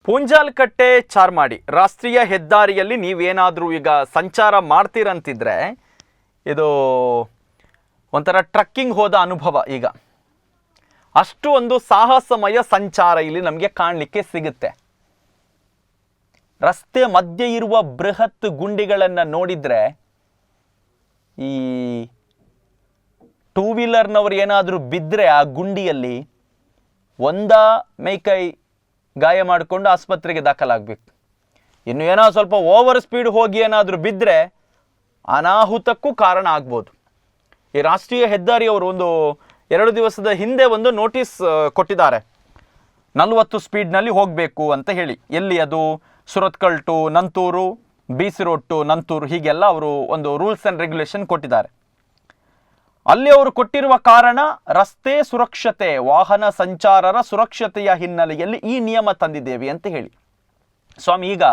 ಪೂಂಜಾಲಕಟ್ಟೆ ಚಾರ್ಮಾಡಿ ರಾಷ್ಟ್ರೀಯ ಹೆದ್ದಾರಿಯಲ್ಲಿ ನೀವೇನಾದರೂ ಈಗ ಸಂಚಾರ ಮಾಡ್ತೀರಂತಿದ್ರೆ ಇದು ಒಂಥರ ಟ್ರಕ್ಕಿಂಗ್ ಹೋದ ಅನುಭವ. ಈಗ ಅಷ್ಟು ಒಂದು ಸಾಹಸಮಯ ಸಂಚಾರ ಇಲ್ಲಿ ನಮಗೆ ಕಾಣಲಿಕ್ಕೆ ಸಿಗುತ್ತೆ. ರಸ್ತೆ ಮಧ್ಯೆ ಇರುವ ಬೃಹತ್ ಗುಂಡಿಗಳನ್ನು ನೋಡಿದರೆ ಈ ಟೂ ವೀಲರ್ನವರು ಏನಾದರೂ ಬಿದ್ದರೆ ಆ ಗುಂಡಿಯಲ್ಲಿ ಮೈಕೈ ಗಾಯ ಮಾಡಿಕೊಂಡು ಆಸ್ಪತ್ರೆಗೆ ದಾಖಲಾಗಬೇಕು. ಇನ್ನು ಏನೋ ಸ್ವಲ್ಪ ಓವರ್ ಸ್ಪೀಡ್ ಹೋಗಿ ಏನಾದರೂ ಬಿದ್ದರೆ ಅನಾಹುತಕ್ಕೂ ಕಾರಣ ಆಗ್ಬೋದು. ಈ ರಾಷ್ಟ್ರೀಯ ಹೆದ್ದಾರಿಯವರು 2 ದಿವಸದ ಹಿಂದೆ ಒಂದು ನೋಟಿಸ್ ಕೊಟ್ಟಿದ್ದಾರೆ, 40 ಸ್ಪೀಡ್ನಲ್ಲಿ ಹೋಗಬೇಕು ಅಂತ ಹೇಳಿ. ಎಲ್ಲಿ ಅದು? Surathkal to Nanthoor, BC road to Nanthoor, ಹೀಗೆಲ್ಲ ಅವರು ಒಂದು ರೂಲ್ಸ್ ಆ್ಯಂಡ್ ರೆಗ್ಯುಲೇಷನ್ ಕೊಟ್ಟಿದ್ದಾರೆ. ಅಲ್ಲಿ ಅವರು ಕೊಟ್ಟಿರುವ ಕಾರಣ ರಸ್ತೆ ಸುರಕ್ಷತೆ, ವಾಹನ ಸಂಚಾರರ ಸುರಕ್ಷತೆಯ ಹಿನ್ನೆಲೆಯಲ್ಲಿ ಈ ನಿಯಮ ತಂದಿದ್ದೇವೆ ಅಂತ ಹೇಳಿ. ಸ್ವಾಮಿ, ಈಗ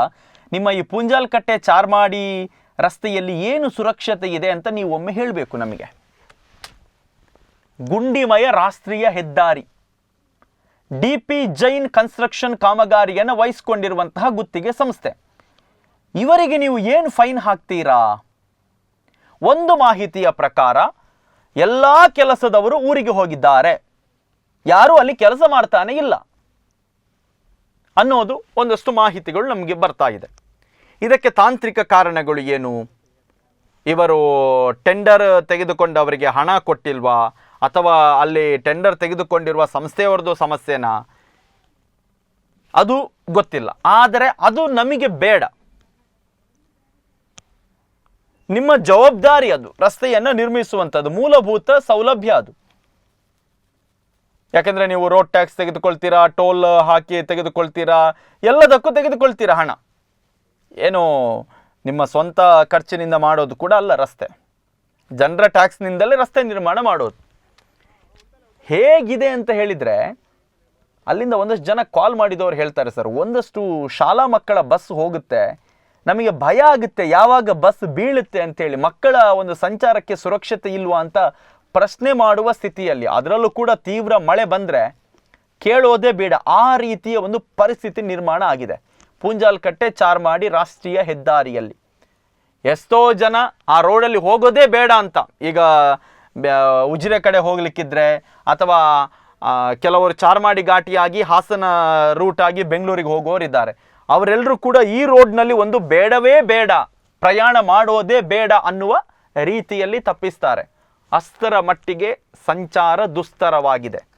ನಿಮ್ಮ ಈ ಪೂಂಜಾಲಕಟ್ಟೆ ಚಾರ್ಮಾಡಿ ರಸ್ತೆಯಲ್ಲಿ ಏನು ಸುರಕ್ಷತೆ ಇದೆ ಅಂತ ನೀವು ಒಮ್ಮೆ ಹೇಳಬೇಕು ನಮಗೆ. ಗುಂಡಿಮಯ ರಾಷ್ಟ್ರೀಯ ಹೆದ್ದಾರಿ, DP ಜೈನ್ ಕನ್ಸ್ಟ್ರಕ್ಷನ್ ಕಾಮಗಾರಿಯನ್ನು ವಹಿಸಿಕೊಂಡಿರುವಂತಹ ಗುತ್ತಿಗೆ ಸಂಸ್ಥೆ. ಇವರಿಗೆ ನೀವು ಏನು ಫೈನ್ ಹಾಕ್ತೀರಾ? ಒಂದು ಮಾಹಿತಿಯ ಪ್ರಕಾರ ಎಲ್ಲ ಕೆಲಸದವರು ಊರಿಗೆ ಹೋಗಿದ್ದಾರೆ, ಯಾರೂ ಅಲ್ಲಿ ಕೆಲಸ ಮಾಡ್ತಾನೆ ಇಲ್ಲ ಅನ್ನೋದು ಒಂದಷ್ಟು ಮಾಹಿತಿಗಳು ನಮಗೆ ಬರ್ತಾ ಇದೆ. ಇದಕ್ಕೆ ತಾಂತ್ರಿಕ ಕಾರಣಗಳು ಏನು? ಇವರು ಟೆಂಡರ್ ತೆಗೆದುಕೊಂಡವರಿಗೆ ಹಣ ಕೊಟ್ಟಿಲ್ವಾ, ಅಥವಾ ಅಲ್ಲಿ ಟೆಂಡರ್ ತೆಗೆದುಕೊಂಡಿರುವ ಸಂಸ್ಥೆಯವರದು ಸಮಸ್ಯೆನಾ? ಅದು ಗೊತ್ತಿಲ್ಲ. ಆದರೆ ಅದು ನಮಗೆ ಬೇಡ. ನಿಮ್ಮ ಜವಾಬ್ದಾರಿ ಅದು, ರಸ್ತೆಯನ್ನು ನಿರ್ಮಿಸುವಂಥದ್ದು ಮೂಲಭೂತ ಸೌಲಭ್ಯ ಅದು. ಯಾಕೆಂದ್ರೆ ನೀವು ರೋಡ್ ಟ್ಯಾಕ್ಸ್ ತೆಗೆದುಕೊಳ್ತೀರಾ, ಟೋಲ್ ಹಾಕಿ ತೆಗೆದುಕೊಳ್ತೀರಾ, ಎಲ್ಲದಕ್ಕೂ ತೆಗೆದುಕೊಳ್ತೀರಾ ಹಣ. ಏನು ನಿಮ್ಮ ಸ್ವಂತ ಖರ್ಚಿನಿಂದ ಮಾಡೋದು ಕೂಡ ಅಲ್ಲ ರಸ್ತೆ, ಜನರ ಟ್ಯಾಕ್ಸ್ನಿಂದಲೇ ರಸ್ತೆ ನಿರ್ಮಾಣ ಮಾಡೋದು. ಹೇಗಿದೆ ಅಂತ ಹೇಳಿದರೆ, ಅಲ್ಲಿಂದ ಒಂದಷ್ಟು ಜನ ಕಾಲ್ ಮಾಡಿದವರು ಹೇಳ್ತಾರೆ, ಸರ್ ಒಂದಷ್ಟು ಶಾಲಾ ಮಕ್ಕಳ ಬಸ್ ಹೋಗುತ್ತೆ, ನಮಗೆ ಭಯ ಆಗುತ್ತೆ ಯಾವಾಗ ಬಸ್ ಬೀಳುತ್ತೆ ಅಂತೇಳಿ, ಮಕ್ಕಳ ಒಂದು ಸಂಚಾರಕ್ಕೆ ಸುರಕ್ಷತೆ ಇಲ್ವಾ ಅಂತ ಪ್ರಶ್ನೆ ಮಾಡುವ ಸ್ಥಿತಿಯಲ್ಲಿ. ಅದರಲ್ಲೂ ಕೂಡ ತೀವ್ರ ಮಳೆ ಬಂದರೆ ಕೇಳೋದೇ ಬೇಡ, ಆ ರೀತಿಯ ಒಂದು ಪರಿಸ್ಥಿತಿ ನಿರ್ಮಾಣ ಆಗಿದೆ ಪೂಂಜಾಲಕಟ್ಟೆ ಚಾರ್ಮಾಡಿ ರಾಷ್ಟ್ರೀಯ ಹೆದ್ದಾರಿಯಲ್ಲಿ. ಎಷ್ಟೋ ಜನ ಆ ರೋಡಲ್ಲಿ ಹೋಗೋದೇ ಬೇಡ ಅಂತ, ಈಗ ಉಜಿರೆ ಕಡೆ ಹೋಗ್ಲಿಕ್ಕಿದ್ರೆ ಅಥವಾ ಕೆಲವರು ಚಾರ್ಮಾಡಿ ಘಾಟಿಯಾಗಿ ಹಾಸನ ರೂಟ್ ಆಗಿ ಬೆಂಗಳೂರಿಗೆ ಹೋಗೋರಿದ್ದಾರೆ, ಅವರೆಲ್ಲರೂ ಕೂಡ ಈ ರೋಡ್ನಲ್ಲಿ ಒಂದು ಬೇಡವೇ ಬೇಡ, ಪ್ರಯಾಣ ಮಾಡೋದೇ ಬೇಡ ಅನ್ನುವ ರೀತಿಯಲ್ಲಿ ತಪ್ಪಿಸ್ತಾರೆ. ಅಷ್ಟರ ಮಟ್ಟಿಗೆ ಸಂಚಾರ ದುಸ್ತರವಾಗಿದೆ.